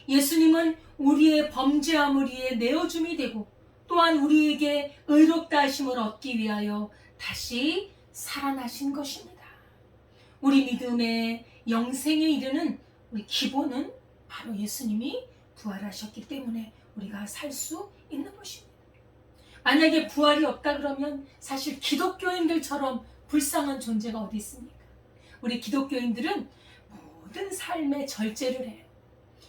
예수님은 우리의 범죄함을 위해 내어줌이 되고 또한 우리에게 의롭다 하심을 얻기 위하여 다시 살아나신 것입니다. 우리 믿음의 영생에 이르는 우리 기본은 바로 예수님이 부활하셨기 때문에 우리가 살 수 있는 것입니다. 만약에 부활이 없다 그러면 사실 기독교인들처럼 불쌍한 존재가 어디 있습니까? 우리 기독교인들은 모든 삶의 절제를 해요.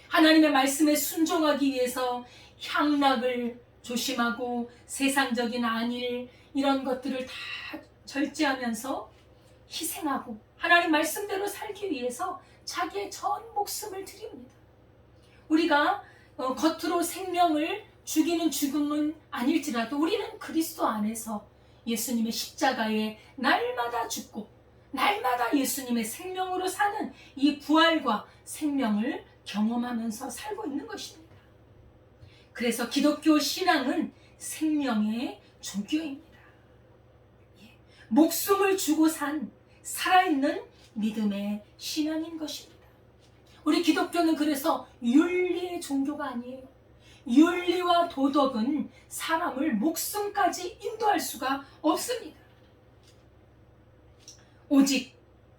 하나님의 말씀에 순종하기 위해서 향락을 조심하고 세상적인 안일 이런 것들을 다 절제하면서 희생하고 하나님 말씀대로 살기 위해서 자기의 전 목숨을 드립니다. 우리가 겉으로 생명을 죽이는 죽음은 아닐지라도 우리는 그리스도 안에서 예수님의 십자가에 날마다 죽고 날마다 예수님의 생명으로 사는 이 부활과 생명을 경험하면서 살고 있는 것입니다. 그래서 기독교 신앙은 생명의 종교입니다. 목숨을 주고 산 살아있는 믿음의 신앙인 것입니다. 우리 기독교는 그래서 윤리의 종교가 아니에요. 윤리와 도덕은 사람을 목숨까지 인도할 수가 없습니다. 오직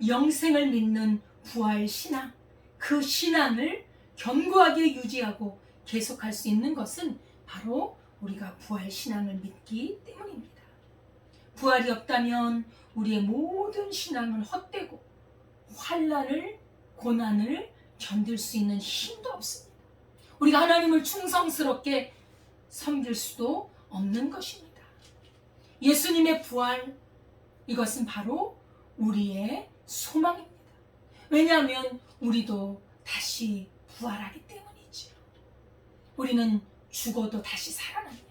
영생을 믿는 부활 신앙, 그 신앙을 견고하게 유지하고 계속할 수 있는 것은 바로 우리가 부활 신앙을 믿기 때문입니다. 부활이 없다면 우리의 모든 신앙은 헛되고 환난을, 고난을 견딜 수 있는 힘도 없습니다. 우리가 하나님을 충성스럽게 섬길 수도 없는 것입니다. 예수님의 부활, 이것은 바로 우리의 소망입니다. 왜냐하면 우리도 다시 부활하기 때문이지요. 우리는 죽어도 다시 살아납니다.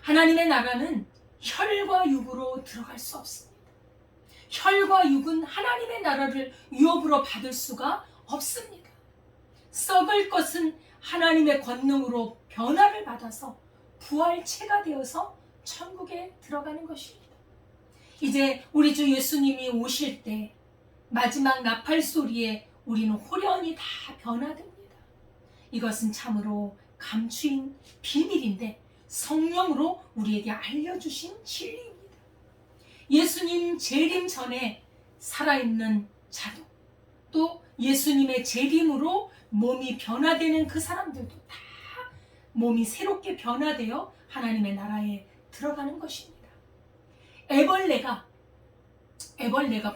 하나님의 나라는 혈과 육으로 들어갈 수 없습니다. 혈과 육은 하나님의 나라를 유업으로 받을 수가 없습니다. 썩을 것은 하나님의 권능으로 변화를 받아서 부활체가 되어서 천국에 들어가는 것입니다. 이제 우리 주 예수님이 오실 때 마지막 나팔 소리에 우리는 호련히 다 변화됩니다. 이것은 참으로 감추인 비밀인데 성령으로 우리에게 알려주신 진리입니다. 예수님 재림 전에 살아있는 자도 또 예수님의 재림으로 몸이 변화되는 그 사람들도 다 몸이 새롭게 변화되어 하나님의 나라에 들어가는 것입니다. 애벌레가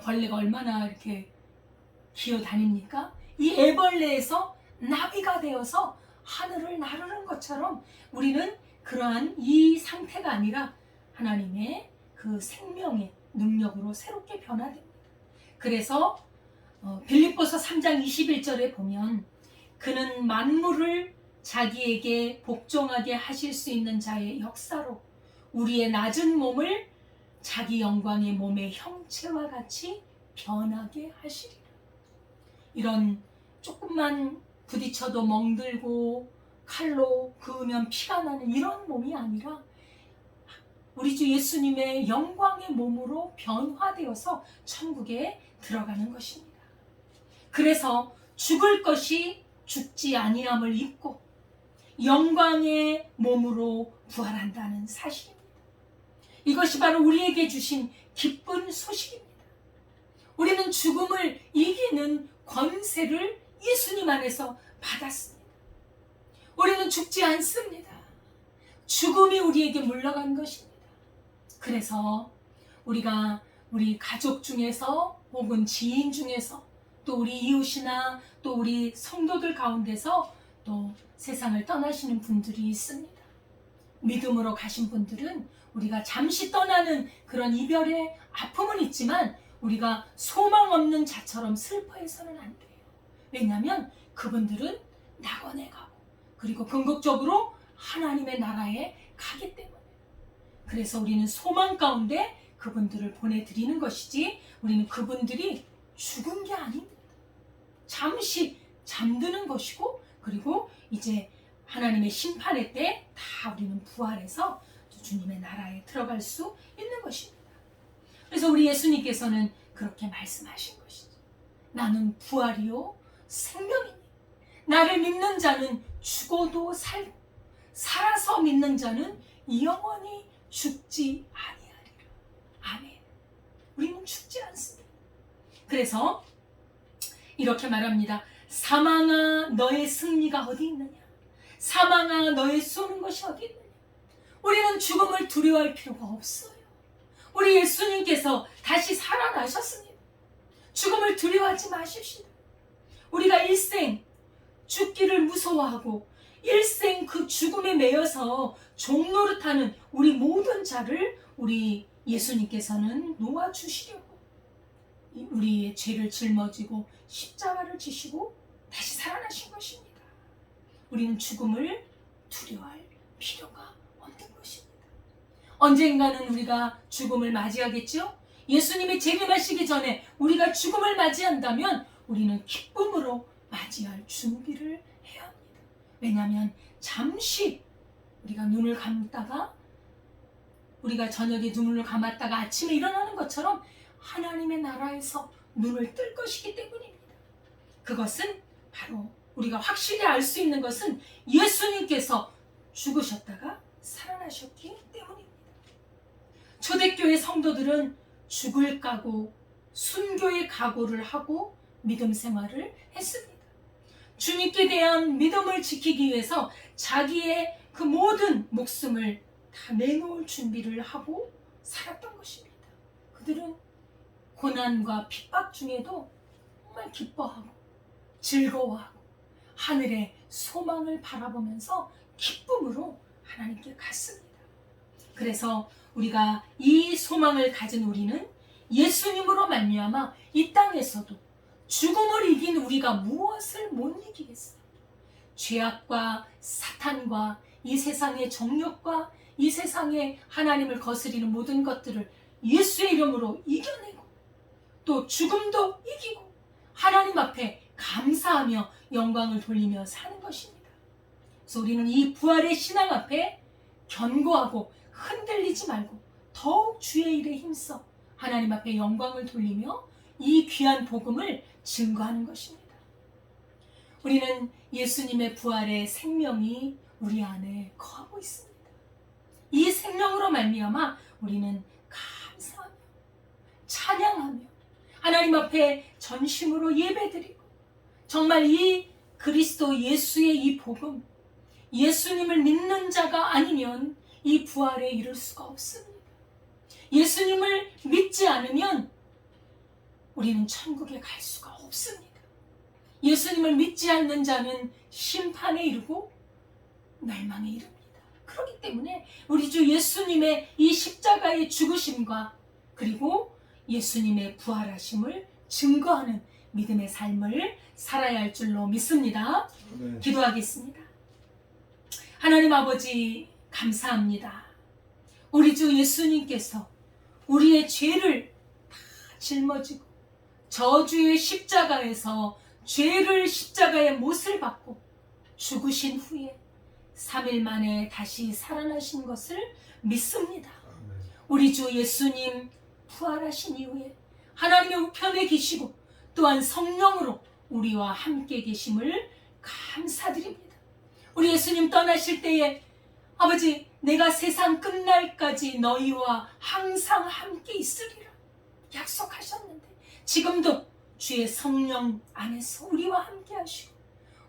벌레가 얼마나 이렇게 기어다닙니까? 이 애벌레에서 나비가 되어서 하늘을 나르는 것처럼 우리는 그러한 이 상태가 아니라 하나님의 그 생명의 능력으로 새롭게 변화됩니다. 그래서 빌립보서 3장 21절에 보면 그는 만물을 자기에게 복종하게 하실 수 있는 자의 역사로 우리의 낮은 몸을 자기 영광의 몸의 형체와 같이 변하게 하시리라. 이런 조금만 부딪혀도 멍들고 칼로 그으면 피가 나는 이런 몸이 아니라 우리 주 예수님의 영광의 몸으로 변화되어서 천국에 들어가는 것입니다. 그래서 죽을 것이 죽지 아니함을 입고 영광의 몸으로 부활한다는 사실입니다. 이것이 바로 우리에게 주신 기쁜 소식입니다. 우리는 죽음을 이기는 권세를 예수님 안에서 받았습니다. 우리는 죽지 않습니다. 죽음이 우리에게 물러간 것입니다. 그래서 우리가 우리 가족 중에서 혹은 지인 중에서 또 우리 이웃이나 또 우리 성도들 가운데서 또 세상을 떠나시는 분들이 있습니다. 믿음으로 가신 분들은 우리가 잠시 떠나는 그런 이별의 아픔은 있지만 우리가 소망 없는 자처럼 슬퍼해서는 안 돼요. 왜냐하면 그분들은 낙원에 가고 그리고 궁극적으로 하나님의 나라에 가기 때문에 그래서 우리는 소망 가운데 그분들을 보내드리는 것이지 우리는 그분들이 죽은 게 아닙니다. 잠시 잠드는 것이고 그리고 이제 하나님의 심판의 때 다 우리는 부활해서 주님의 나라에 들어갈 수 있는 것입니다. 그래서 우리 예수님께서는 그렇게 말씀하신 것이죠. 나는 부활이요 생명이니 나를 믿는 자는 죽어도 살고 살아서 믿는 자는 영원히 죽지 아니하리라. 아멘. 우리는 죽지 않습니다. 그래서 이렇게 말합니다. 사망아 너의 승리가 어디 있느냐? 사망아 너의 쏘는 것이 어디 있느냐? 우리는 죽음을 두려워할 필요가 없어요. 우리 예수님께서 다시 살아나셨습니다. 죽음을 두려워하지 마십시다. 우리가 일생 죽기를 무서워하고 일생 그 죽음에 매여서 종노릇하는 우리 모든 자를 우리 예수님께서는 놓아주시려고 우리의 죄를 짊어지고 십자가를 지시고 다시 살아나신 것입니다. 우리는 죽음을 두려워할 필요가 없는 것입니다. 언젠가는 우리가 죽음을 맞이하겠죠? 예수님이 재림하시기 전에 우리가 죽음을 맞이한다면 우리는 기쁨으로 맞이할 준비를 해야 합니다. 왜냐하면 잠시 우리가 눈을 감다가 우리가 저녁에 눈을 감았다가 아침에 일어나는 것처럼 하나님의 나라에서 눈을 뜰 것이기 때문입니다. 그것은 바로 우리가 확실히 알 수 있는 것은 예수님께서 죽으셨다가 살아나셨기 때문입니다. 초대교회 성도들은 죽을 각오, 순교의 각오를 하고 믿음 생활을 했습니다. 주님께 대한 믿음을 지키기 위해서 자기의 그 모든 목숨을 다 내놓을 준비를 하고 살았던 것입니다. 그들은 고난과 핍박 중에도 정말 기뻐하고 즐거워하고 하늘의 소망을 바라보면서 기쁨으로 하나님께 갔습니다. 그래서 우리가 이 소망을 가진 우리는 예수님으로 말미암아 이 땅에서도 죽음을 이긴 우리가 무엇을 못 이기겠어요? 죄악과 사탄과 이 세상의 정욕과 이 세상의 하나님을 거스리는 모든 것들을 예수의 이름으로 이겨내고 또 죽음도 이기고 하나님 앞에 감사하며 영광을 돌리며 사는 것입니다. 그래서 우리는 이 부활의 신앙 앞에 견고하고 흔들리지 말고 더욱 주의 일에 힘써 하나님 앞에 영광을 돌리며 이 귀한 복음을 증거하는 것입니다. 우리는 예수님의 부활의 생명이 우리 안에 거하고 있습니다. 이 생명으로 말미암아 우리는 감사하며 찬양하며 하나님 앞에 전심으로 예배드리고 정말 이 그리스도 예수의 이 복음, 예수님을 믿는 자가 아니면 이 부활에 이를 수가 없습니다. 예수님을 믿지 않으면 우리는 천국에 갈 수가 없습니다. 예수님을 믿지 않는 자는 심판에 이르고 멸망에 이릅니다. 그렇기 때문에 우리 주 예수님의 이 십자가의 죽으심과 그리고 예수님의 부활하심을 증거하는 믿음의 삶을 살아야 할 줄로 믿습니다. 네. 기도하겠습니다. 하나님 아버지 감사합니다. 우리 주 예수님께서 우리의 죄를 다 짊어지고 저주의 십자가에서 죄를 십자가의 못을 받고 죽으신 후에 3일 만에 다시 살아나신 것을 믿습니다. 우리 주 예수님 부활하신 이후에 하나님의 우편에 계시고 또한 성령으로 우리와 함께 계심을 감사드립니다. 우리 예수님 떠나실 때에 아버지 내가 세상 끝날까지 너희와 항상 함께 있으리라 약속하셨는데 지금도 주의 성령 안에서 우리와 함께 하시고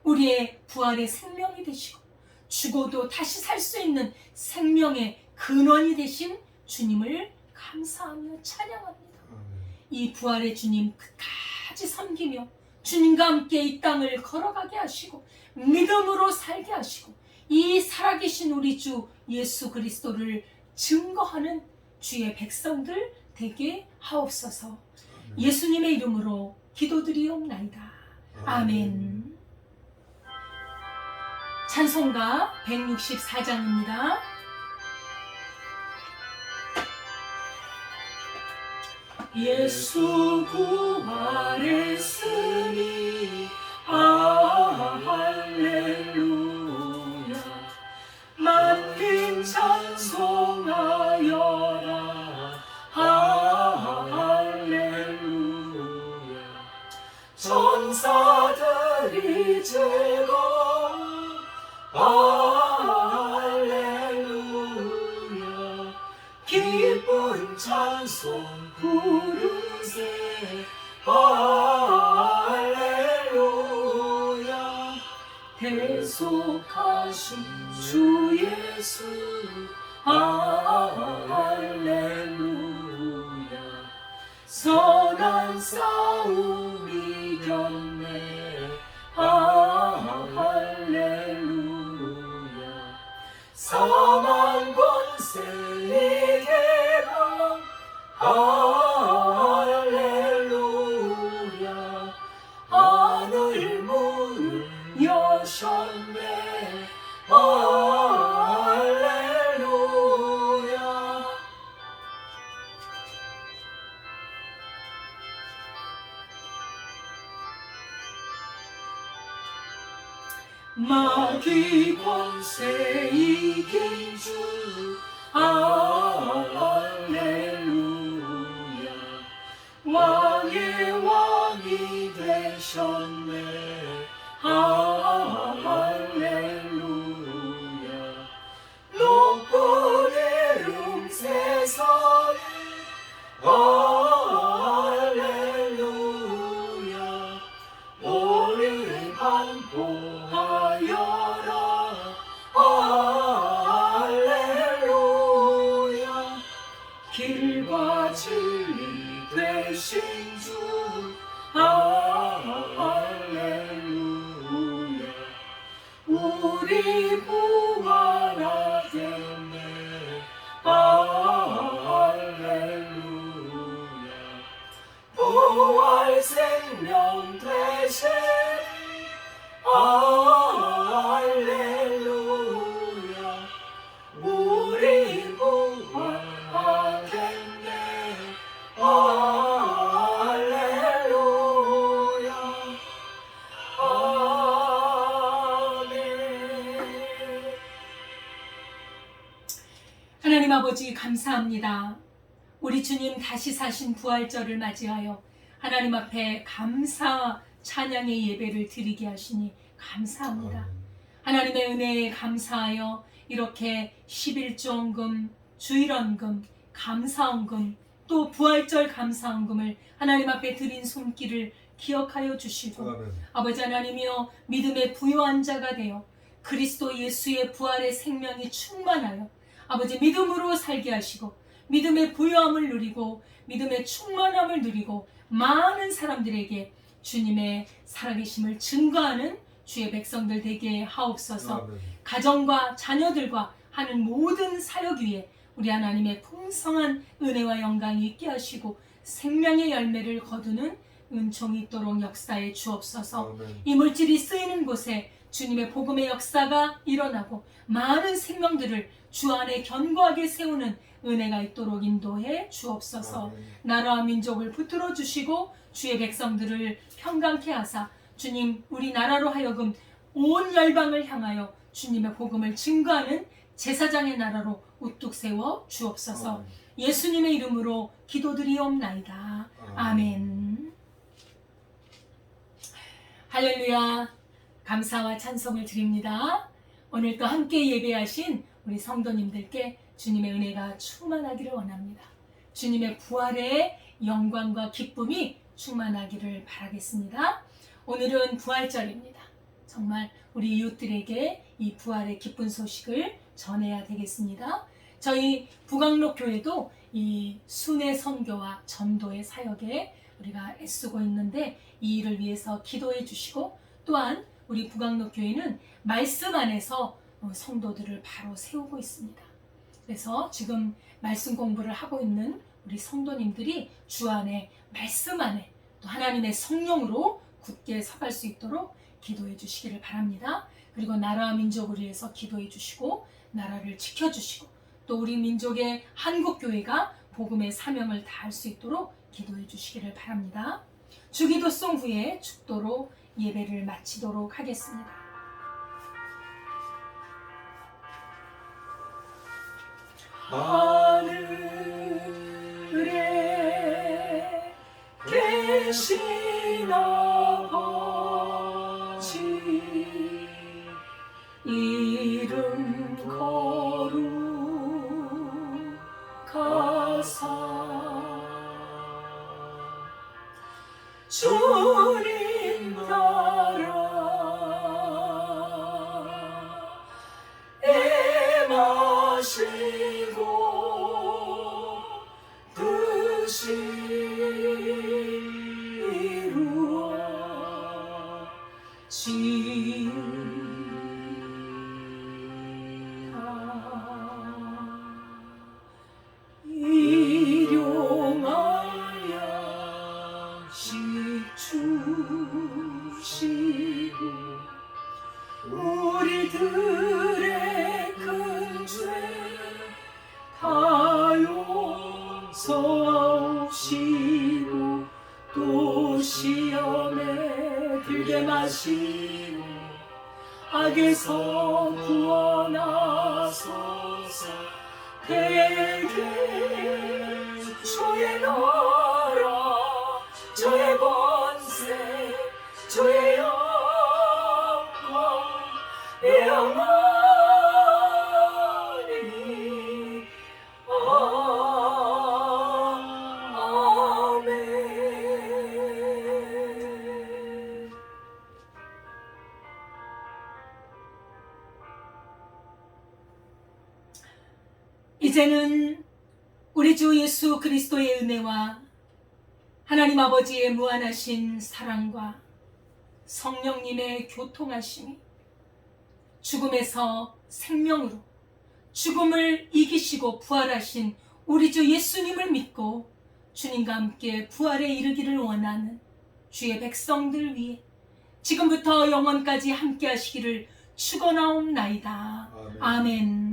우리의 부활의 생명이 되시고 죽어도 다시 살 수 있는 생명의 근원이 되신 주님을 감사하며 찬양합니다. 이 부활의 주님 끝까지 섬기며 주님과 함께 이 땅을 걸어가게 하시고 믿음으로 살게 하시고 이 살아계신 우리 주 예수 그리스도를 증거하는 주의 백성들 되게 하옵소서. 예수님의 이름으로 기도드리옵나이다. 아멘. 찬송가 164장입니다. 예수 부활했으니 할렐루야 만민 찬송하여라 할렐루야 천사들이 즐거워 할렐루야 기쁜 찬송 부르세 할렐루야 대속하신 주 예수 할렐루야 선한 싸움 이겼네. 할렐루야. 사망 권세 이기고 할렐루야. 하늘 문을 여셨네. 할렐루야. 마귀 권세 이긴 주 할렐루야. 왕의 왕이 되셨네. 할렐루야. 높은 이름 세상에 할렐루야. 우리 반포하여라. 할렐루야. 길과 진리 되신 주 할렐루야. 우리 부활하겠네. 할렐루야. 부활 생명 되신 할렐루야. 우리 부활하겠네. 할렐루야. 아멘. 하나님 아버지 감사합니다. 우리 주님 다시 사신 부활절을 맞이하여 하나님 앞에 감사 찬양의 예배를 드리게 하시니 감사합니다. 하나님의 은혜에 감사하여 이렇게 11조헌금, 주일헌금, 감사헌금, 또 부활절 감사헌금을 하나님 앞에 드린 손길을 기억하여 주시고 아버지 하나님이여 믿음의 부요한 자가 되어 그리스도 예수의 부활의 생명이 충만하여 아버지 믿음으로 살게 하시고 믿음의 부요함을 누리고 믿음의 충만함을 누리고 많은 사람들에게 주님의 살아계심을 증거하는 주의 백성들 되게 하옵소서. 가정과 자녀들과 하는 모든 사역 위에 우리 하나님의 풍성한 은혜와 영광이 있게 하시고 생명의 열매를 거두는 은총이 있도록 역사해 주옵소서. 이 물질이 쓰이는 곳에 주님의 복음의 역사가 일어나고 많은 생명들을 주 안에 견고하게 세우는 은혜가 있도록 인도해 주옵소서. 나라와 민족을 붙들어 주시고 주의 백성들을 평강케 하사 주님 우리 나라로 하여금 온 열방을 향하여 주님의 복음을 증거하는 제사장의 나라로 우뚝 세워 주옵소서. 예수님의 이름으로 기도드리옵나이다. 아멘. 할렐루야. 감사와 찬송을 드립니다. 오늘 또 함께 예배하신 우리 성도님들께 주님의 은혜가 충만하기를 원합니다. 주님의 부활의 영광과 기쁨이 충만하기를 바라겠습니다. 오늘은 부활절입니다. 정말 우리 이웃들에게 이 부활의 기쁜 소식을 전해야 되겠습니다. 저희 북악록 교회도 이 순회 선교와 전도의 사역에 우리가 애쓰고 있는데 이 일을 위해서 기도해 주시고 또한 우리 북악록 교회는 말씀 안에서 성도들을 바로 세우고 있습니다. 그래서 지금 말씀 공부를 하고 있는 우리 성도님들이 주 안에 말씀 안에 또 하나님의 성령으로 굳게 서갈 수 있도록 기도해 주시기를 바랍니다. 그리고 나라와 민족을 위해서 기도해 주시고 나라를 지켜주시고 또 우리 민족의 한국교회가 복음의 사명을 다할 수 있도록 기도해 주시기를 바랍니다. 주기도송 후에 축도로 예배를 마치도록 하겠습니다. 하늘에 계신 아버지 이름 거룩하사 주님 나라 마시고 드시고 일용할 양식 주시고 우리들의 큰 죄 다 용서하시고 또 시험에 들게 마시고 악에서 구원하소서. 대개 주의 나라 주의 권세 주의 영광 영원히 아멘. 이제는 우리 주 예수 그리스도의 은혜와 하나님 아버지의 무한하신 사랑과 성령님의 교통하심이 죽음에서 생명으로 죽음을 이기시고 부활하신 우리 주 예수님을 믿고 주님과 함께 부활에 이르기를 원하는 주의 백성들 위해 지금부터 영원까지 함께 하시기를 축원하옵나이다. 아멘. 아멘.